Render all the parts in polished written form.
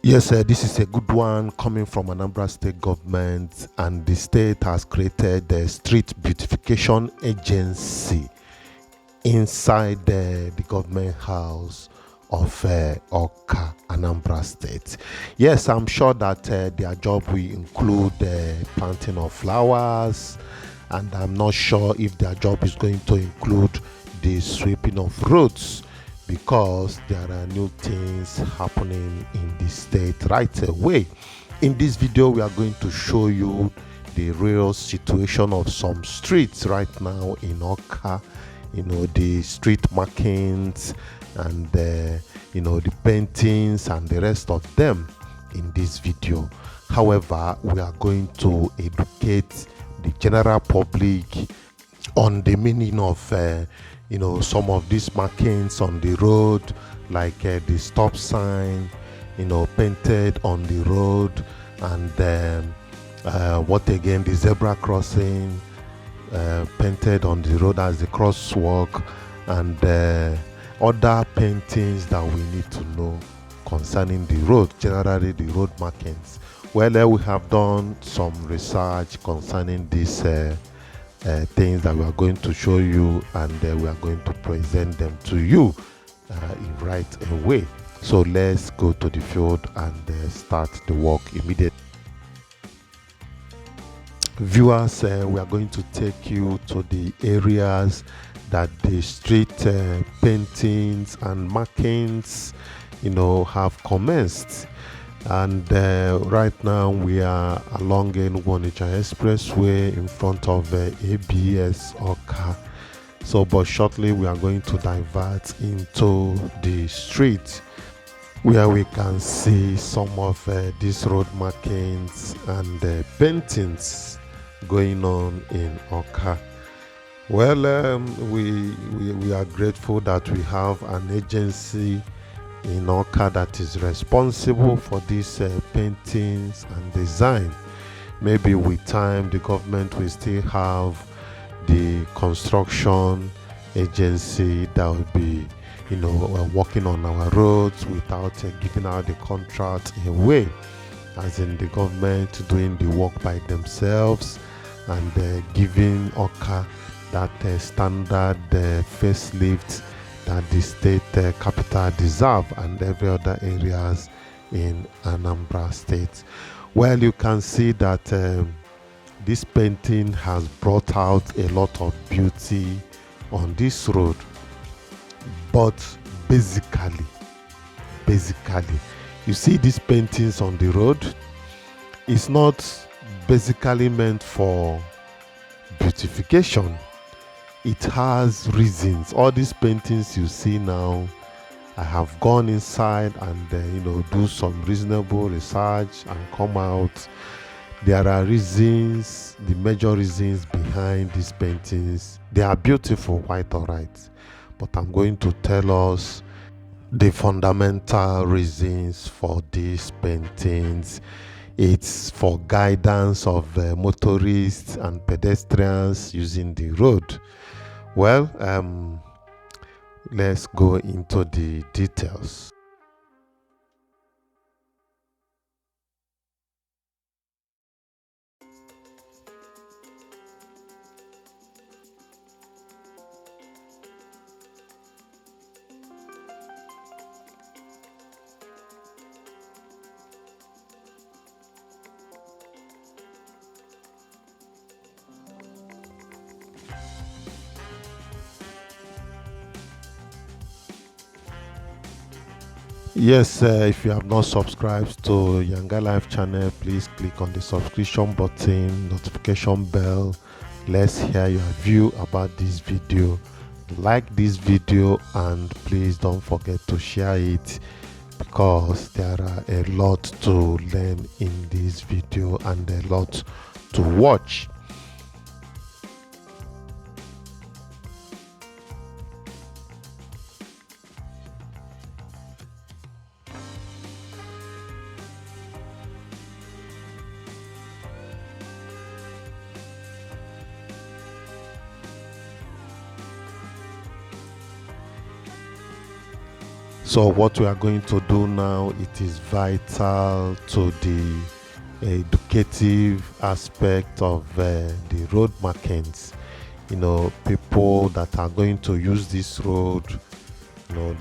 Yes, this is a good one coming from Anambra state government, and the state has created the street beautification agency inside the government house of Awka, Anambra state. Yes, I'm sure that their job will include planting of flowers, and I'm not sure if their job is going to include the sweeping of roads, because there are new things happening in the state right away. In this video, we are going to show you the real situation of some streets right now in Awka. The street markings and the paintings and the rest of them in this video. However, we are going to educate the general public on the meaning of some of these markings on the road, like the stop sign painted on the road, and what again, the zebra crossing painted on the road as the crosswalk, and other paintings that we need to know concerning the road, generally the road markings. Well, we have done some research concerning these things that we are going to show you, and we are going to present them to you in right away. So let's go to the field and start the work immediately. Viewers, we are going to take you to the areas that the street paintings and markings have commenced. And right now we are along Onitsha Expressway in front of ABS Awka. So but shortly we are going to divert into the street where we can see some of these road markings and paintings going on in Awka. Well, we are grateful that we have an agency in Awka that is responsible for these paintings and design. Maybe with time the government will still have the construction agency that will be working on our roads without giving out the contract away, as in the government doing the work by themselves and giving Awka that standard facelift that the state capital deserve, and every other areas in Anambra state. Well, you can see that this painting has brought out a lot of beauty on this road, but basically you see these paintings on the road, it's not basically meant for beautification. It has reasons. All these paintings you see now, I have gone inside and do some reasonable research and come out. There are reasons, the major reasons behind these paintings. They are beautiful, quite all right, but I'm going to tell us the fundamental reasons for these paintings. It's for guidance of motorists and pedestrians using the road. Well, let's go into the details. Yes, if you have not subscribed to YangaLife channel, please click on the subscription button, notification bell. Let's hear your view about this video. Like this video and please don't forget to share it, because there are a lot to learn in this video and a lot to watch. So what we are going to do now, it is vital to the educative aspect of the road markings. People that are going to use this road,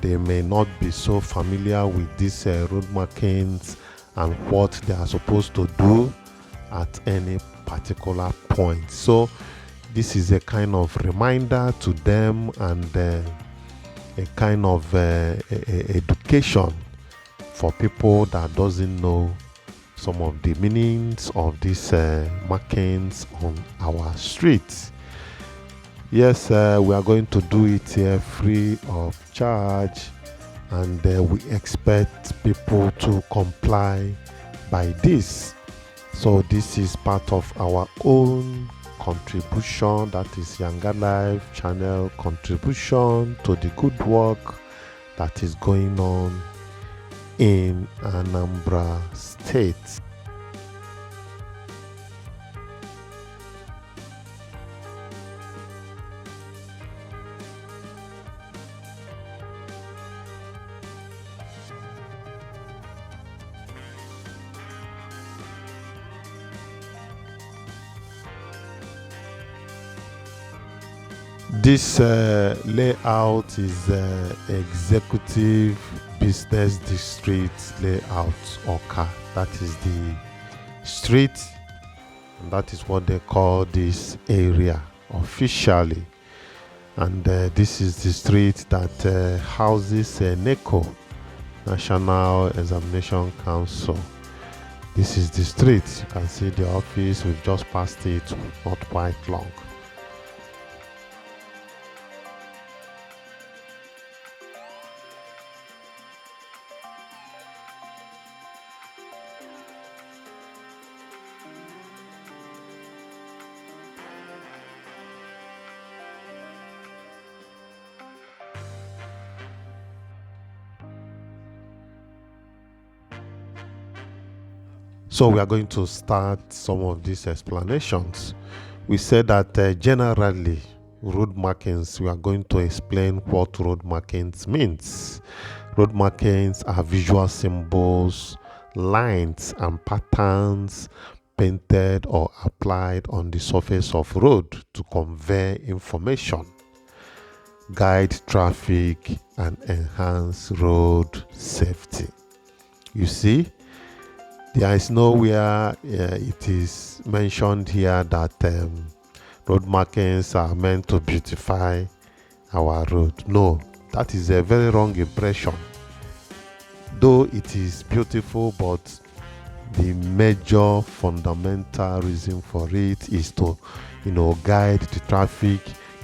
they may not be so familiar with these road markings and what they are supposed to do at any particular point. So this is a kind of reminder to them and a kind of education for people that doesn't know some of the meanings of these markings on our streets. Yes, we are going to do it here free of charge, and we expect people to comply by this. So this is part of our own contribution, that is YangaLife channel contribution to the good work that is going on in Anambra State. This layout is executive business district layout, Awka. That is the street, and that is what they call this area officially. And this is the street that houses NECO, National Examination Council. This is the street. You can see the office. We've just passed it, not quite long. So we are going to start some of these explanations. We said that generally road markings, we are going to explain what road markings means. Road markings are visual symbols, lines and patterns painted or applied on the surface of road to convey information, guide traffic and enhance road safety. You see, there is nowhere it is mentioned here that road markings are meant to beautify our road. No, that is a very wrong impression. Though it is beautiful, but the major fundamental reason for it is to, guide the traffic,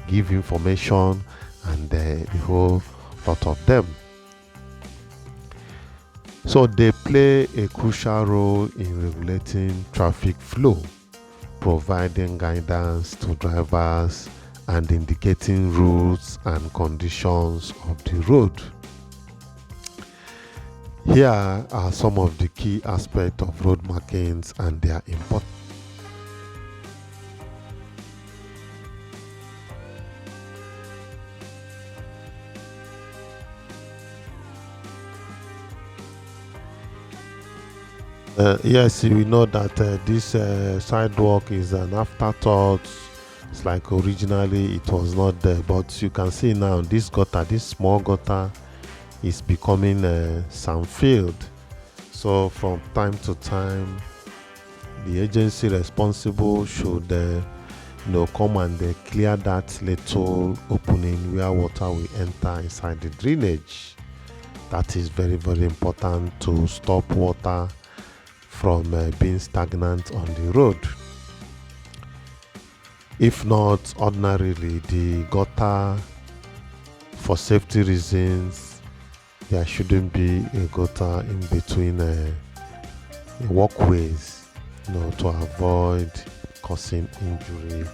give information, and the whole lot of them. So they play a crucial role in regulating traffic flow, providing guidance to drivers and indicating routes and conditions of the road. Here are some of the key aspects of road markings and their importance. Yes, we know that this sidewalk is an afterthought. It's like originally it was not there, but you can see now this gutter, this small gutter, is becoming sandfield. So from time to time, the agency responsible should come and clear that little opening where water will enter inside the drainage. That is very, very important to stop water from being stagnant on the road. If not, ordinarily the gutter, for safety reasons, there shouldn't be a gutter in between the walkways, to avoid causing injury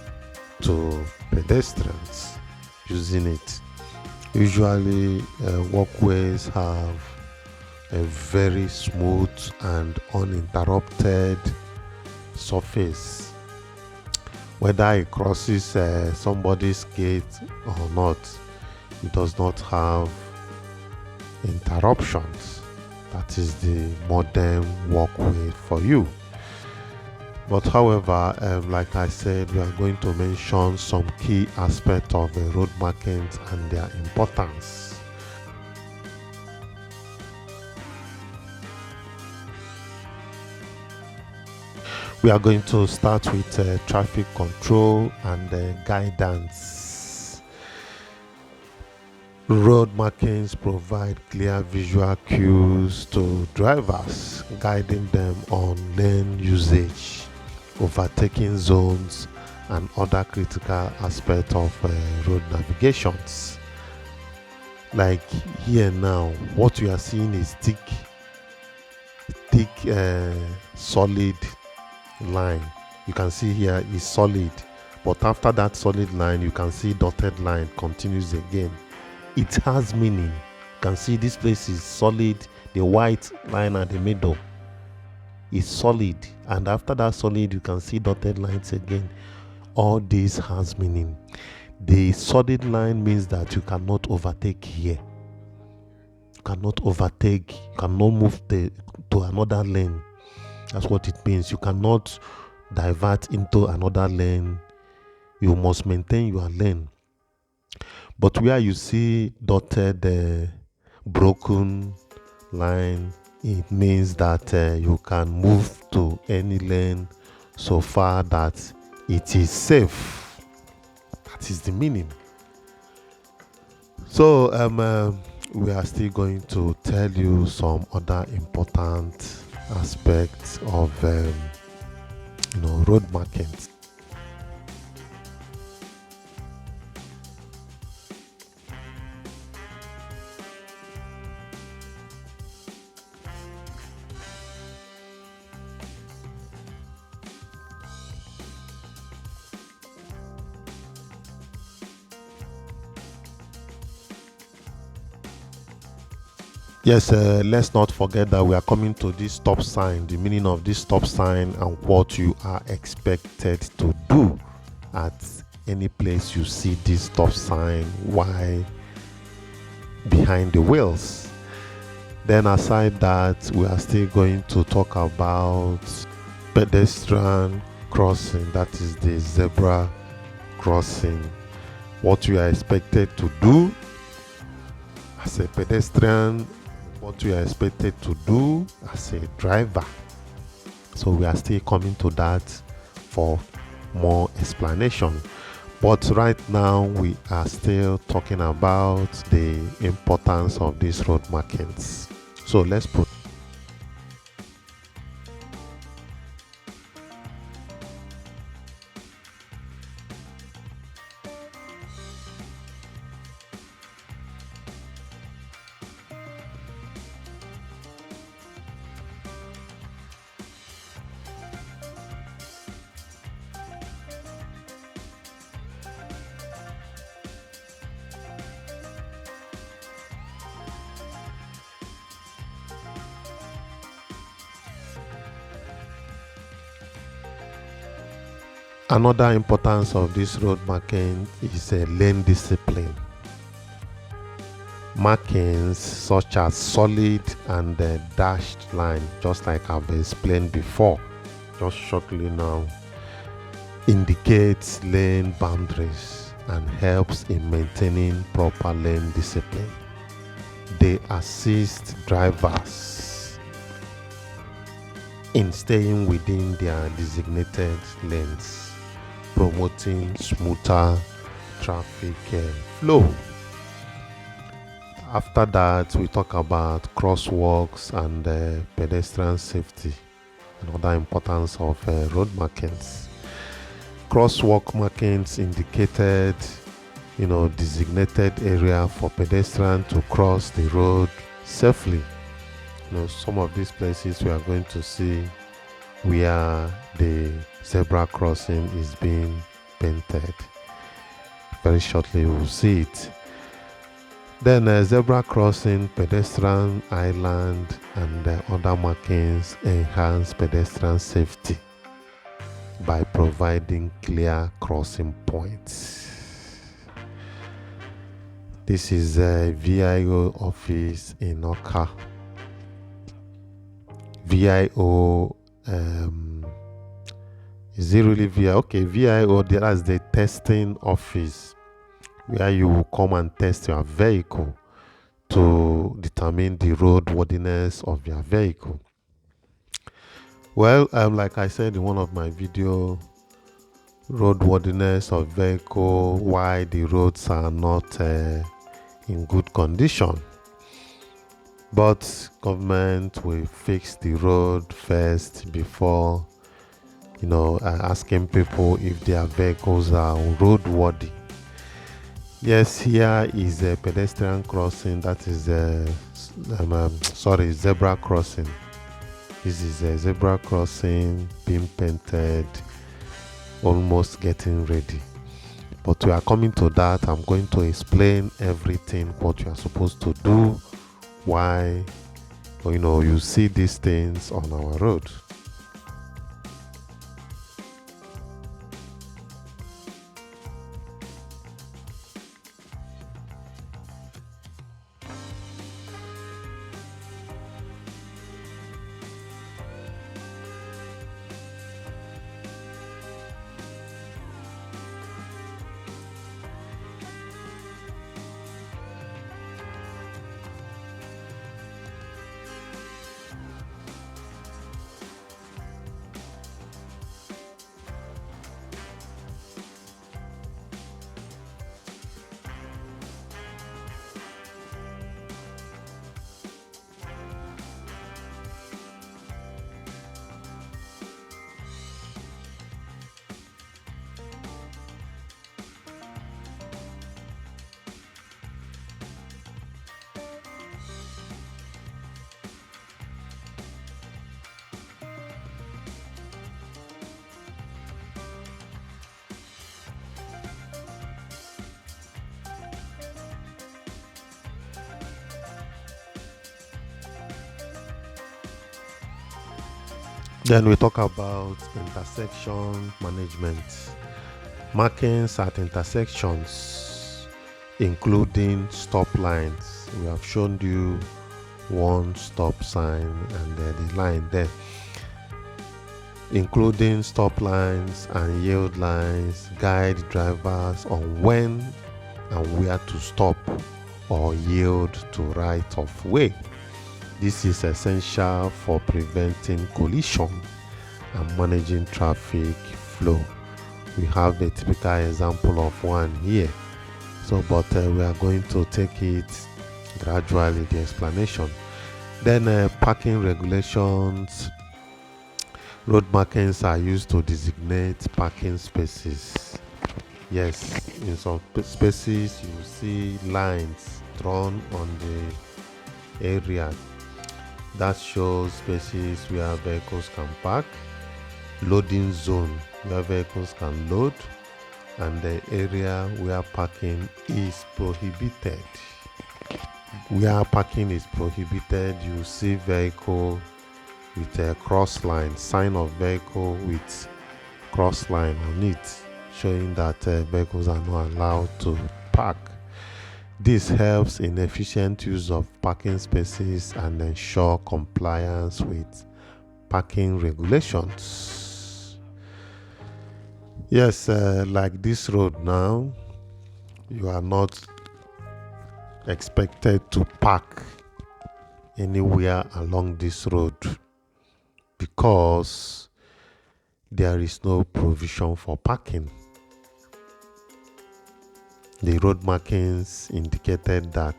to pedestrians using it. Usually walkways have a very smooth and uninterrupted surface. Whether it crosses somebody's gate or not, it does not have interruptions. That is the modern walkway for you. But however, like I said, we are going to mention some key aspects of road markings and their importance. We are going to start with traffic control and guidance. Road markings provide clear visual cues to drivers, guiding them on lane usage, overtaking zones, and other critical aspects of road navigations. Like here now, what you are seeing is thick, solid line. You can see here is solid, but after that solid line, you can see dotted line continues again. It has meaning. You can see this place is solid. The white line at the middle is solid, and after that solid, you can see dotted lines again. All this has meaning. The solid line means that you cannot overtake here. You cannot overtake. You cannot move to another lane. That's what it means. You cannot divert into another lane. You must maintain your lane. But where you see dotted, broken line, it means that you can move to any lane so far that it is safe. That is the meaning. So we are still going to tell you some other important aspects of road markings. Yes, let's not forget that we are coming to this stop sign, the meaning of this stop sign, and what you are expected to do at any place you see this stop sign while behind the wheels. Then aside that, we are still going to talk about pedestrian crossing, that is the zebra crossing. What you are expected to do as a pedestrian, what you are expected to do as a driver. So we are still coming to that for more explanation. But right now we are still talking about the importance of these road markings. So let's put another importance of this road marking is a lane discipline. Markings such as solid and dashed line, just like I've explained before, just shortly now, indicates lane boundaries and helps in maintaining proper lane discipline. They assist drivers in staying within their designated lanes, promoting smoother traffic flow. After that, we talk about crosswalks and pedestrian safety and other importance of road markings. Crosswalk markings indicated, designated area for pedestrians to cross the road safely. Some of these places we are going to see where the zebra crossing is being painted. Very shortly we'll see it. Then zebra crossing, pedestrian island, and other markings enhance pedestrian safety by providing clear crossing points. This is a VIO office in Awka. VIO, is it really VIO? Okay, VIO, that's the testing office where you will come and test your vehicle to determine the roadworthiness of your vehicle. Well, like I said in one of my videos, roadworthiness of vehicle, why the roads are not in good condition. But government will fix the road first before, asking people if their vehicles are roadworthy. Yes, here is a pedestrian crossing. That is zebra crossing. This is a zebra crossing being painted, almost getting ready. But we are coming to that. I'm going to explain everything, what you are supposed to do, why, you see these things on our road. Then we talk about intersection management. Markings at intersections, including stop lines. We have shown you one stop sign and the line there. Including stop lines and yield lines, guide drivers on when and where to stop or yield to right of way. This is essential for preventing collision and managing traffic flow. We have a typical example of one here. But we are going to take it gradually, the explanation. Then parking regulations. Road markings are used to designate parking spaces. Yes, in some spaces you will see lines drawn on the area. That shows spaces where vehicles can park, loading zone where vehicles can load, and the area where parking is prohibited. Where parking is prohibited, you see vehicle with a cross line, sign of vehicle with cross line on it, showing that vehicles are not allowed to park. This helps in efficient use of parking spaces and ensure compliance with parking regulations. Yes, like this road now, you are not expected to park anywhere along this road because there is no provision for parking. The road markings indicated that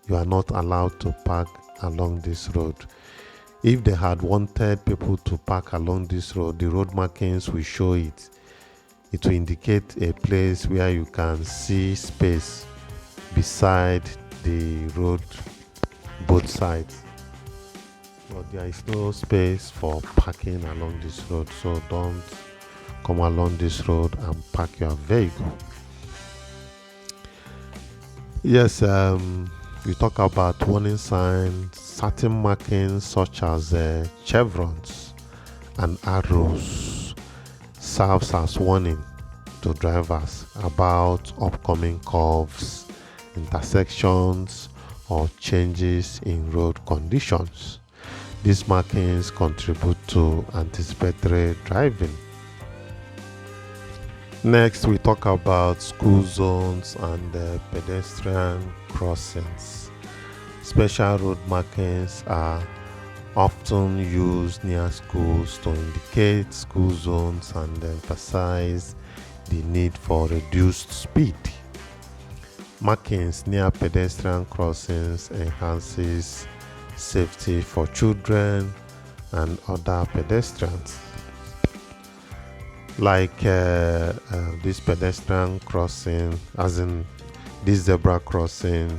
you are not allowed to park along this road. If they had wanted people to park along this road, the road markings will show it. It will indicate a place where you can see space beside the road, both sides. But there is no space for parking along this road, so don't come along this road and park your vehicle. Yes, we talk about warning signs. Certain markings such as chevrons and arrows serves as warning to drivers about upcoming curves, intersections, or changes in road conditions. These markings contribute to anticipatory driving. Next, we talk about school zones and pedestrian crossings. Special road markings are often used near schools to indicate school zones and emphasize the need for reduced speed. Markings near pedestrian crossings enhances safety for children and other pedestrians. Like this pedestrian crossing, as in this zebra crossing,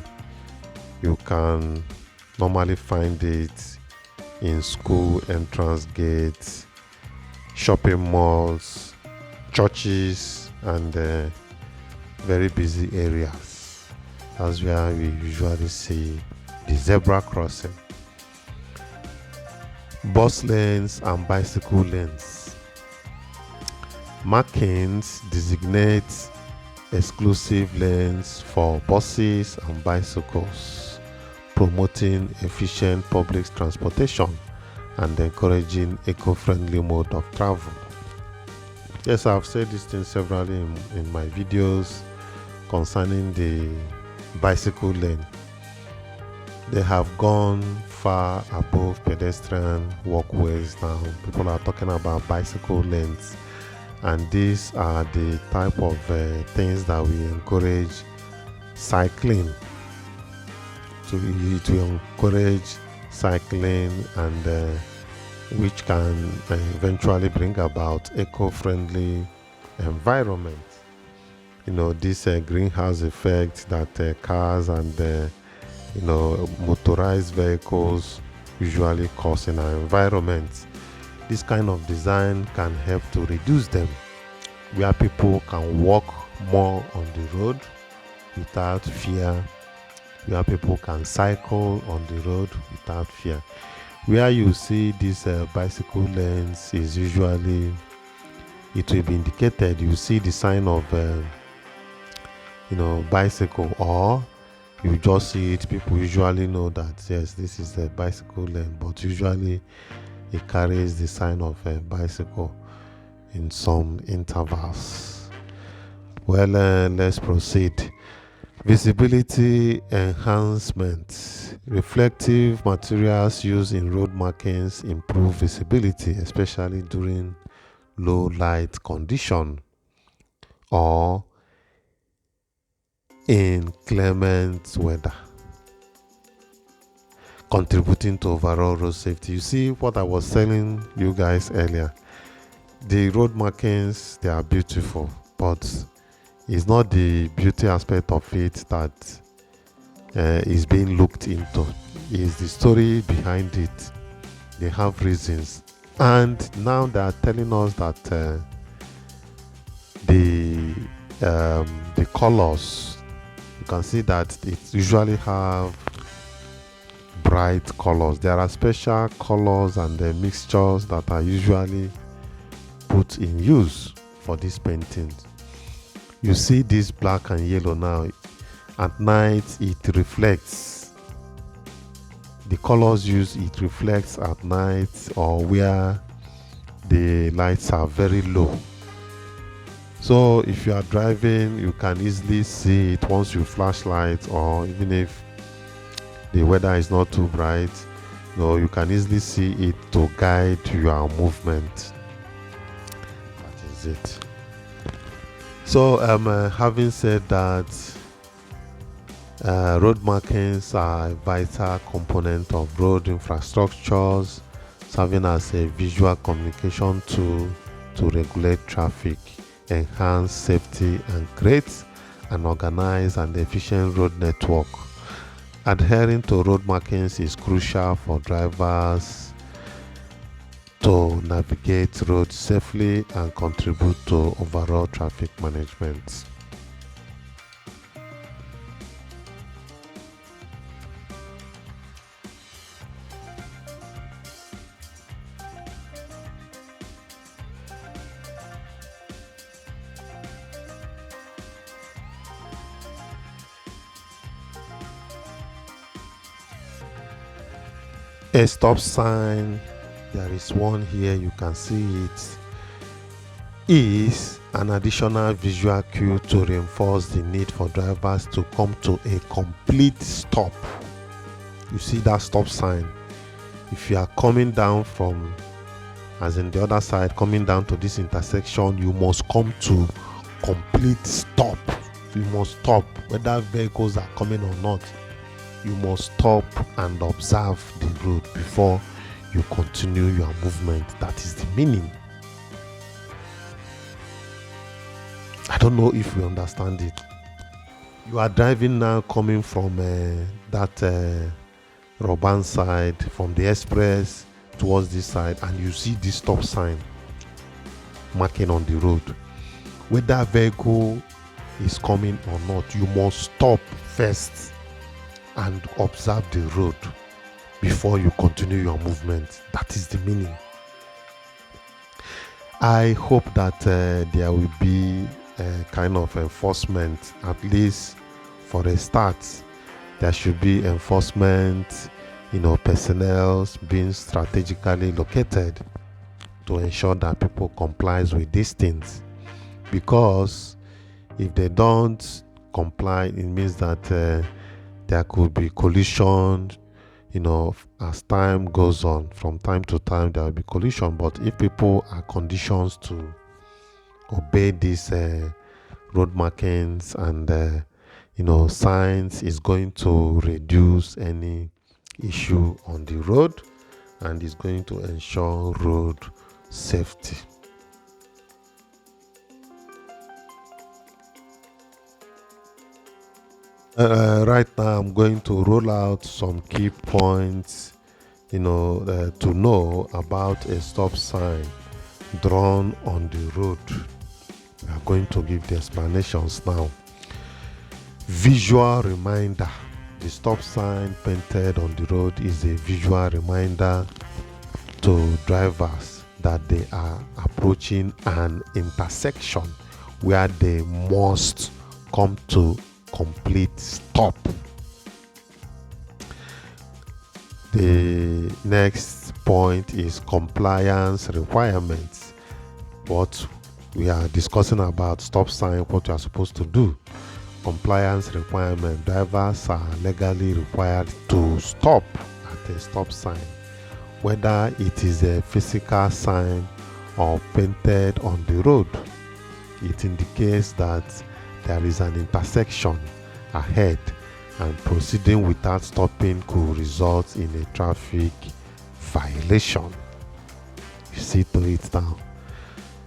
you can normally find it in school entrance gates, shopping malls, churches, and very busy areas. That's where we usually see the zebra crossing. Bus lanes and bicycle lanes. Markings designate exclusive lanes for buses and bicycles, promoting efficient public transportation and encouraging eco-friendly mode of travel. Yes, I've said this thing severally in my videos concerning the bicycle lane. They have gone far above pedestrian walkways now. People are talking about bicycle lanes, and these are the type of things that we encourage cycling. To encourage cycling, and which can eventually bring about eco-friendly environment. This greenhouse effect that cars and motorized vehicles usually cause in our environment. This kind of design can help to reduce them, where people can walk more on the road without fear, where people can cycle on the road without fear. Where you see these bicycle lanes is usually, it will be indicated, you see the sign of bicycle, or you just see it. People usually know that yes, this is a bicycle lane, but usually it carries the sign of a bicycle in some intervals. Well, let's proceed. Visibility enhancement. Reflective materials used in road markings improve visibility, especially during low light condition or inclement weather, contributing to overall road safety. You see what I was telling you guys earlier. The road markings, they are beautiful, but it's not the beauty aspect of it that is being looked into. It's the story behind it. They have reasons, and now they are telling us that the colors, you can see that it usually have bright colors. There are special colors and mixtures that are usually put in use for these paintings. You see this black and yellow now. At night it reflects. The colors used, it reflects at night or where the lights are very low. So if you are driving, you can easily see it once you flashlight, or even if the weather is not too bright, you can easily see it to guide your movement. That is it. So having said that, road markings are a vital component of road infrastructures, serving as a visual communication tool to regulate traffic, enhance safety, and create an organized and efficient road network. Adhering to road markings is crucial for drivers to navigate roads safely and contribute to overall traffic management. A stop sign, there is one here, you can see it, is an additional visual cue to reinforce the need for drivers to come to a complete stop. You see that stop sign? If you are coming down from, as in the other side, coming down to this intersection, you must come to complete stop. You must stop, whether vehicles are coming or not. You must stop and observe the road before you continue your movement. That is the meaning. I don't know if you understand it. You are driving now, coming from that Roban side, from the express towards this side, and you see this stop sign marking on the road. Whether vehicle is coming or not, you must stop first and observe the road before you continue your movement. That is the meaning. I hope that there will be a kind of enforcement, at least for a start. There should be enforcement, personnel being strategically located to ensure that people complies with these things. Because if they don't comply, it means that there could be collision. As time goes on, from time to time there will be collision. But if people are conditioned to obey these road markings and signs, is going to reduce any issue on the road and is going to ensure road safety. Right now I'm going to roll out some key points to know about a stop sign drawn on the road. We are going to give the explanations now. Visual reminder. The stop sign painted on the road is a visual reminder to drivers that they are approaching an intersection where they must come to complete stop. The next point is compliance requirements. What we are discussing about stop sign, what you are supposed to do. Compliance requirement. Drivers are legally required to stop at a stop sign, whether it is a physical sign or painted on the road. It indicates that there is an intersection ahead, and proceeding without stopping could result in a traffic violation. You see to it now.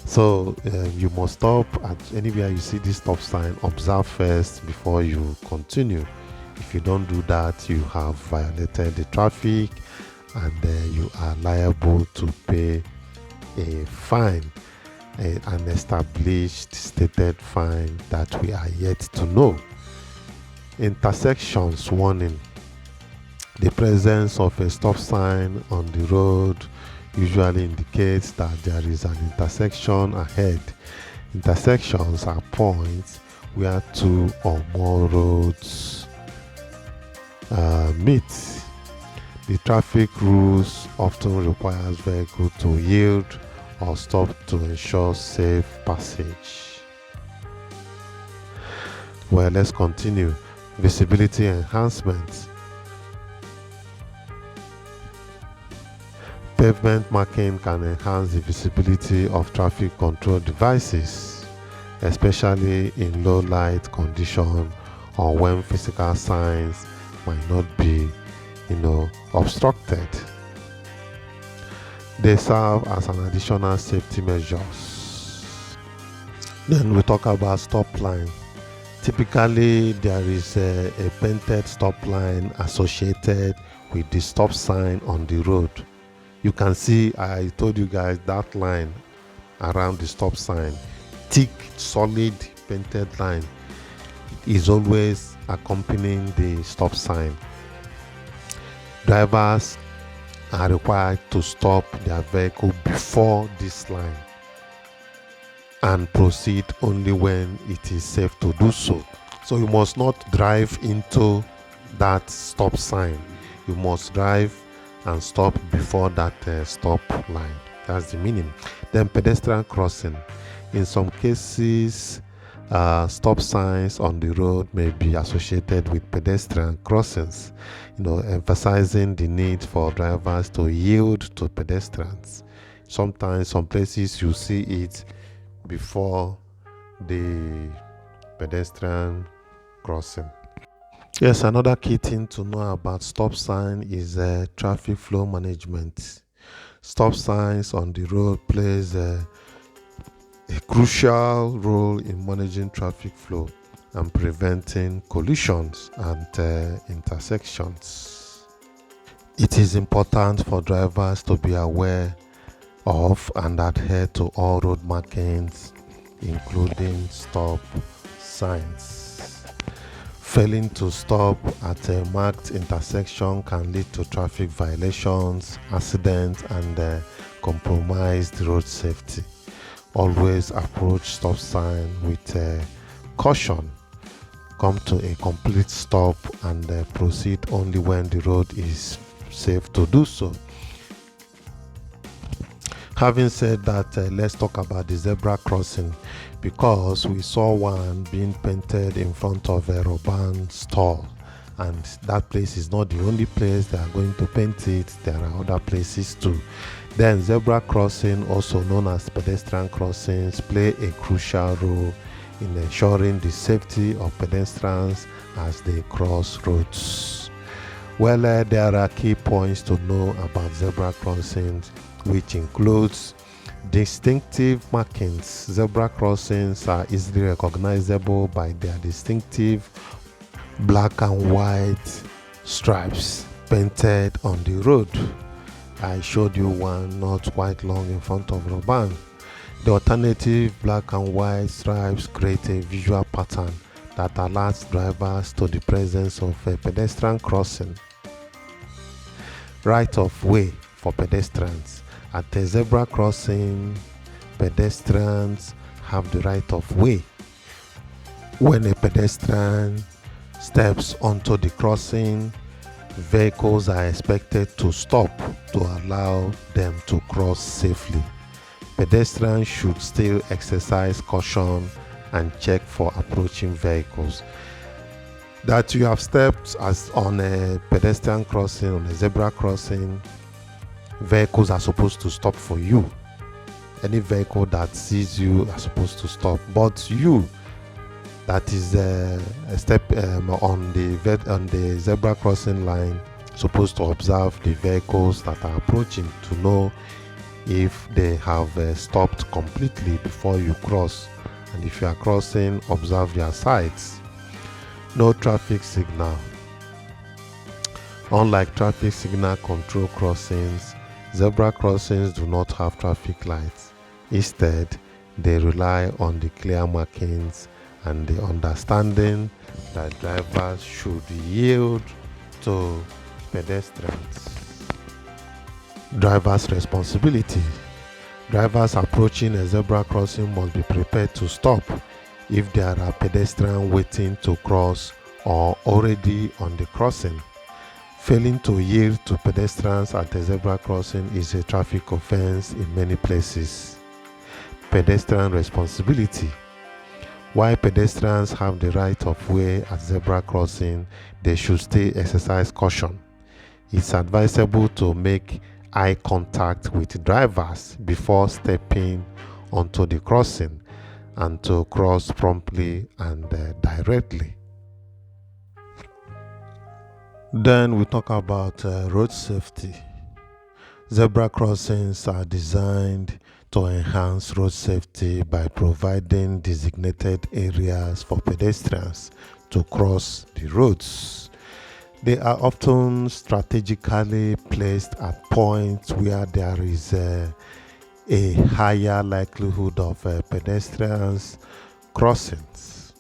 So you must stop at anywhere you see this stop sign. Observe first before you continue. If you don't do that, you have violated the traffic, and you are liable to pay a fine, an established stated fine that we are yet to know. Intersections warning. The presence of a stop sign on the road usually indicates that there is an intersection ahead. Intersections are points where two or more roads meet. The traffic rules often requires vehicles to yield or stop to ensure safe passage. Well, let's continue. Visibility enhancement. Pavement marking can enhance the visibility of traffic control devices, especially in low light condition or when physical signs might not be, obstructed. They serve as an additional safety measures. Then we talk about stop line. Typically, there is a painted stop line associated with the stop sign on the road. You can see, I told you guys, that line around the stop sign, thick, solid painted line, is always accompanying the stop sign. Drivers are required to stop their vehicle before this line and proceed only when it is safe to do so. So you must not drive into that stop sign. You must drive and stop before that stop line. That's the meaning. Then pedestrian crossing. In some cases, stop signs on the road may be associated with pedestrian crossings, emphasizing the need for drivers to yield to pedestrians. Sometimes, some places you see it before the pedestrian crossing. Yes, another key thing to know about stop sign is traffic flow management. Stop signs on the road plays a crucial role in managing traffic flow and preventing collisions and intersections. It is important for drivers to be aware of and adhere to all road markings, including stop signs. Failing to stop at a marked intersection can lead to traffic violations, accidents, and compromised road safety. Always approach stop sign with caution. Come to a complete stop and proceed only when the road is safe to do so. Having said that, let's talk about the zebra crossing, because we saw one being painted in front of a Roban store, and that place is not the only place they are going to paint it. There are other places too. Then zebra crossing, also known as pedestrian crossings, play a crucial role in ensuring the safety of pedestrians as they cross roads. Well, there are key points to know about zebra crossings, which includes distinctive markings. Zebra crossings are easily recognizable by their distinctive black and white stripes painted on the road. I showed you one not quite long in front of Roban. The alternative black and white stripes create a visual pattern that alerts drivers to the presence of a pedestrian crossing. Right of way for pedestrians. At a zebra crossing, pedestrians have the right of way. When a pedestrian steps onto the crossing, vehicles are expected to stop to allow them to cross safely. Pedestrians should still exercise caution and check for approaching vehicles. That you have stepped as on a pedestrian crossing, on a zebra crossing, vehicles are supposed to stop for you. Any vehicle that sees you are supposed to stop, but you that is a step on the zebra crossing line supposed to observe the vehicles that are approaching to know if they have stopped completely before you cross, and if you are crossing, observe your sides. No traffic signal. Unlike traffic signal control crossings, zebra crossings do not have traffic lights. Instead, they rely on the clear markings and the understanding that drivers should yield to pedestrians. Driver's responsibility. Drivers approaching a zebra crossing must be prepared to stop if there are pedestrians waiting to cross or already on the crossing. Failing to yield to pedestrians at a zebra crossing is a traffic offense in many places. Pedestrian responsibility. While pedestrians have the right of way at zebra crossing, they should still exercise caution. It's advisable to make eye contact with drivers before stepping onto the crossing and to cross promptly and directly. Then we talk about road safety. Zebra crossings are designed to enhance road safety by providing designated areas for pedestrians to cross the roads. They are often strategically placed at points where there is a higher likelihood of pedestrians crossings.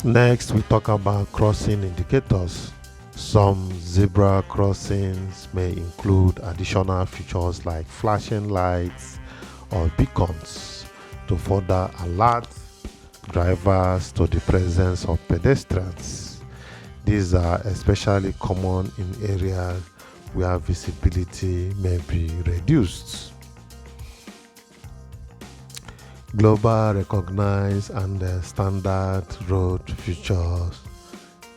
Next, we talk about crossing indicators. Some zebra crossings may include additional features like flashing lights or beacons to further alert drivers to the presence of pedestrians. These are especially common in areas where visibility may be reduced. Global recognized and standard road features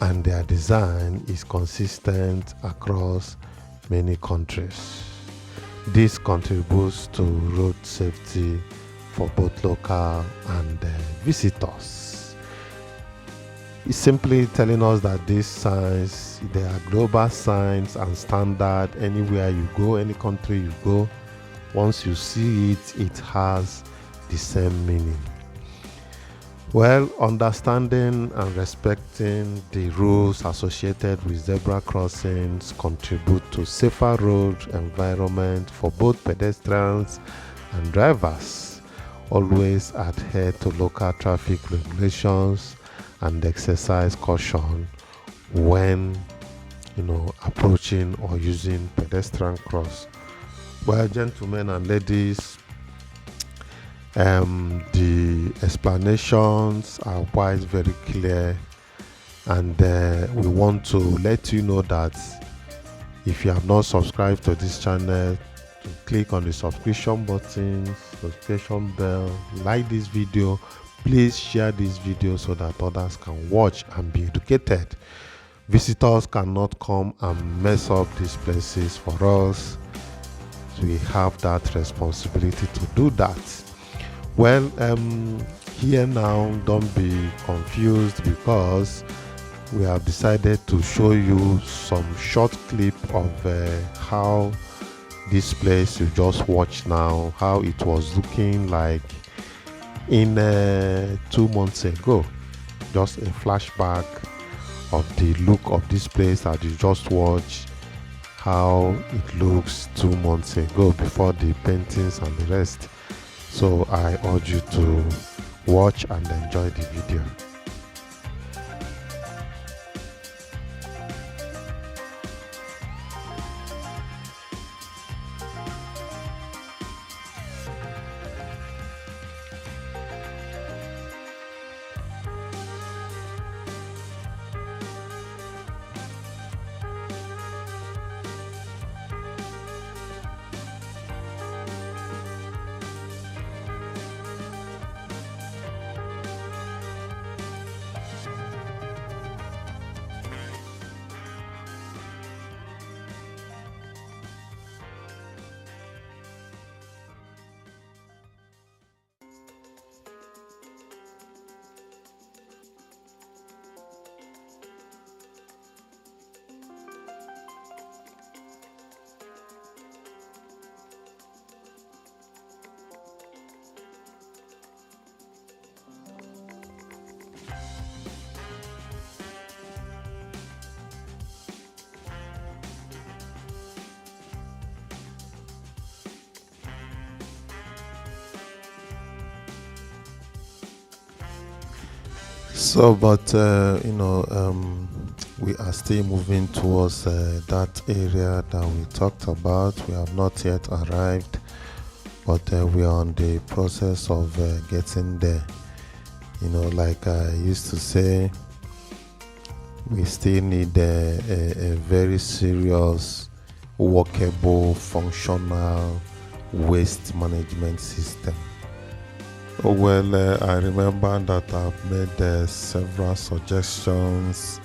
and their design is consistent across many countries. This contributes to road safety for both local and visitors. It's simply telling us that these signs, they are global signs and standard anywhere you go, any country you go. Once you see it, it has the same meaning. Well, understanding and respecting the rules associated with zebra crossings contribute to safer road environment for both pedestrians and drivers. Always adhere to local traffic regulations and exercise caution when approaching or using pedestrian cross. Well, gentlemen and ladies, the explanations are quite very clear, and we want to let you know that if you have not subscribed to this channel, to click on the subscription button, notification bell, like this video, please share this video so that others can watch and be educated. Visitors cannot come and mess up these places for us. So we have that responsibility to do that. Well, here now, don't be confused, because we have decided to show you some short clip of how this place you just watched now, how it was looking like in 2 months ago. Just a flashback of the look of this place that you just watched, how it looks 2 months ago before the paintings and the rest. So I urge you to watch and enjoy the video. So, but we are still moving towards that area that we talked about. We have not yet arrived, but we are on the process of getting there. Like I used to say, we still need a very serious, workable, functional waste management system. Well, I remember that I've made several suggestions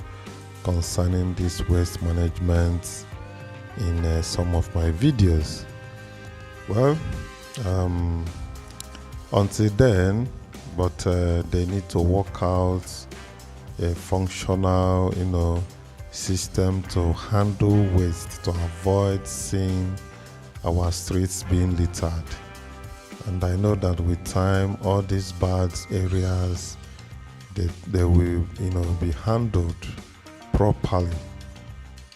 concerning this waste management in some of my videos. Well, until then, but they need to work out a functional, system to handle waste, to avoid seeing our streets being littered. And I know that with time, all these bad areas, they will, be handled properly.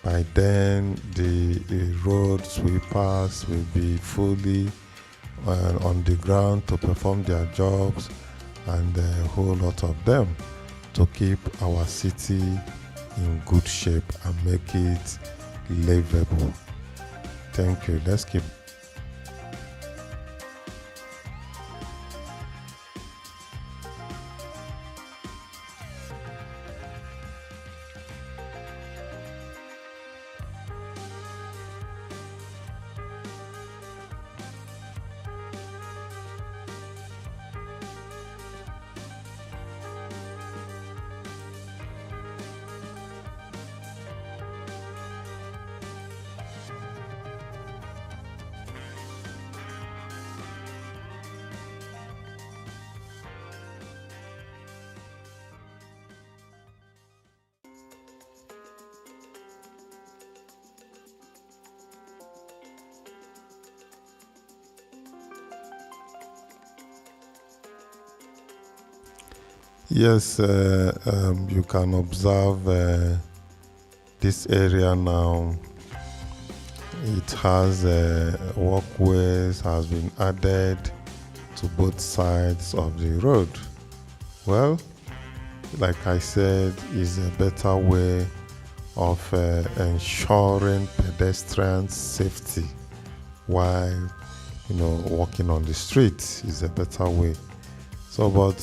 By then, the road sweepers will be fully on the ground to perform their jobs, and a whole lot of them to keep our city in good shape and make it livable. Thank you. Let's keep. Yes, you can observe this area now. It has walkways has been added to both sides of the road. Well, like I said, is a better way of ensuring pedestrian safety while walking on the street is a better way. So, but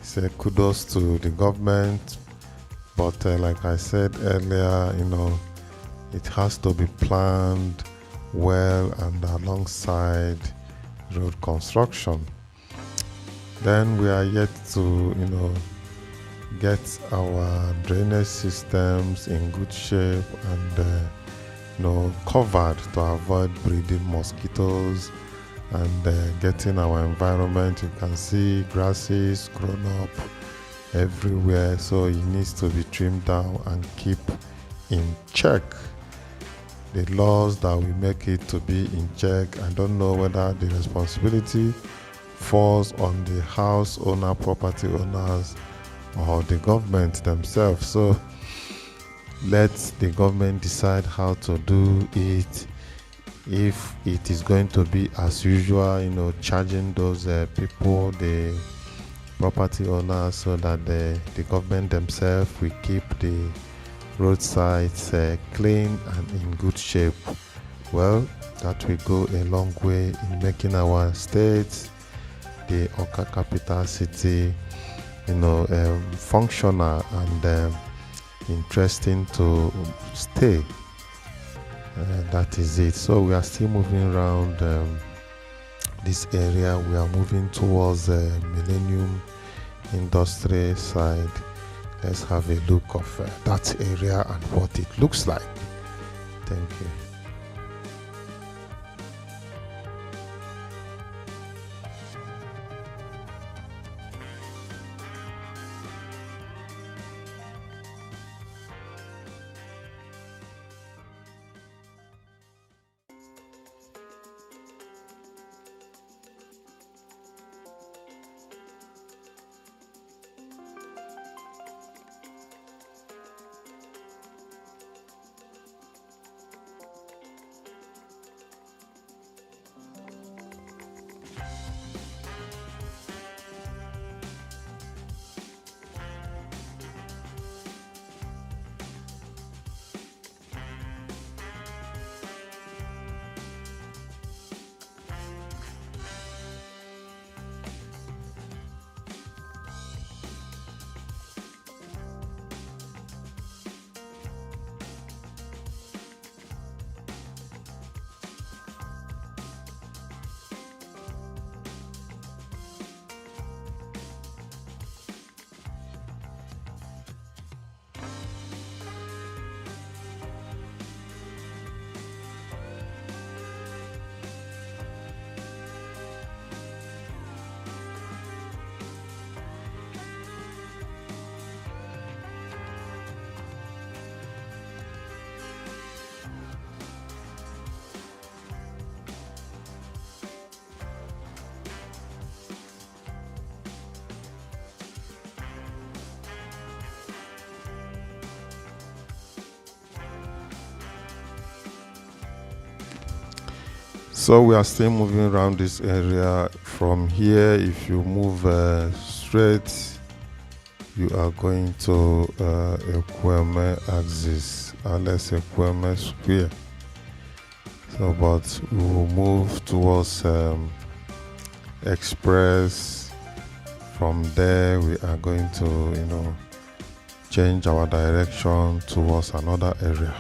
say kudos to the government. But like I said earlier, it has to be planned well and alongside road construction. Then we are yet to, get our drainage systems in good shape and, covered to avoid breeding mosquitoes and getting our environment. You can see grasses grown up everywhere, so it needs to be trimmed down and keep in check. The laws that will make it to be in check, I don't know whether the responsibility falls on the house owner, property owners, or the government themselves. So let the government decide how to do it. If it is going to be as usual, charging those people, the property owners, so that the government themselves will keep the roadsides clean and in good shape. Well, that will go a long way in making our state, the Awka capital city, functional and interesting to stay. That is it. So we are still moving around this area. We are moving towards Millennium Industry side. Let's have a look of that area and what it looks like. Thank you. So we are still moving around this area. From here, if you move straight, you are going to Ekweme axis, unless Ekweme square. So, but we will move towards Express. From there, we are going to, change our direction towards another area.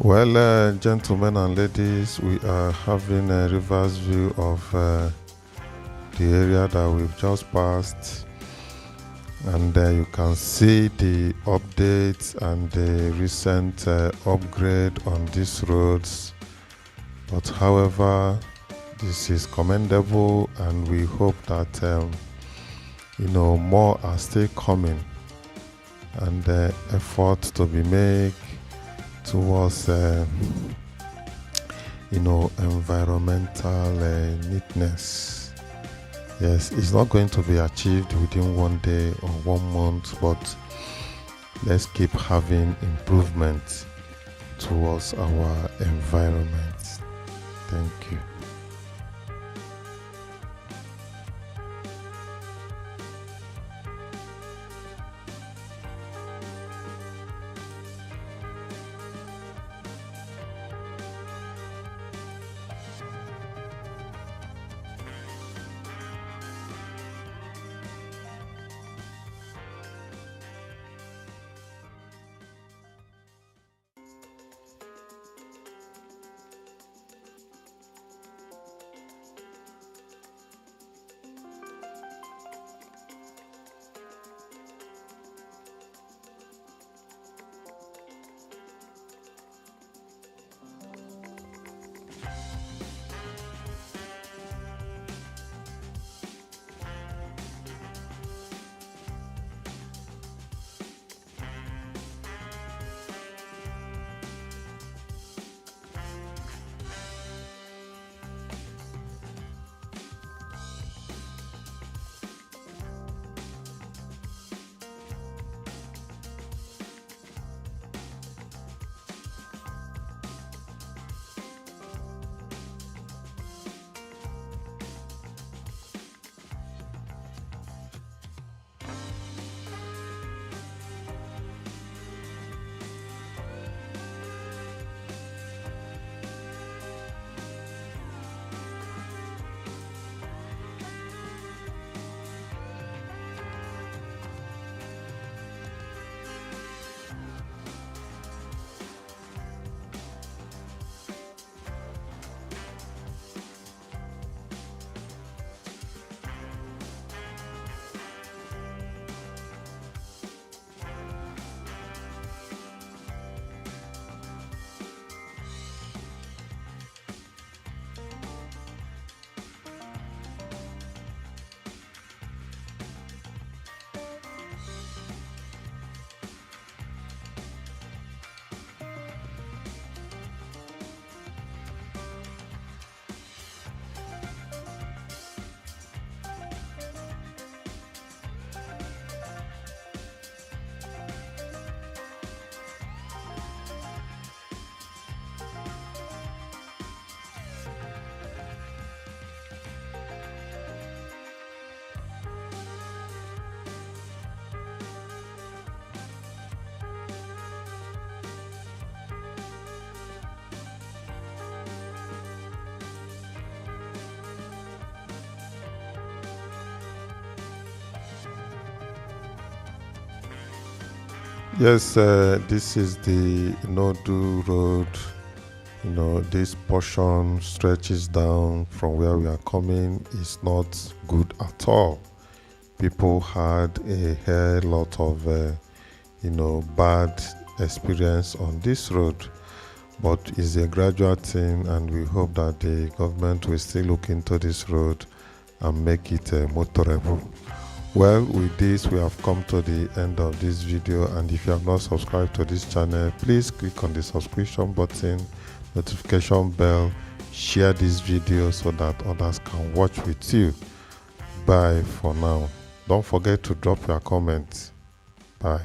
Well, gentlemen and ladies, we are having a reverse view of the area that we've just passed, and you can see the updates and the recent upgrade on these roads. But however, this is commendable, and we hope that more are still coming, and efforts to be made towards environmental neatness. Yes, it's not going to be achieved within one day or 1 month, but let's keep having improvement towards our environment. Thank you. Yes, this is the Nodu Road. This portion stretches down from where we are coming. It's not good at all. People had a hell lot of, bad experience on this road. But it's a gradual thing, and we hope that the government will still look into this road and make it motorable. Well, with this, we have come to the end of this video, and if you have not subscribed to this channel, please click on the subscription button, notification bell, share this video so that others can watch with you. Bye for now. Don't forget to drop your comments. Bye.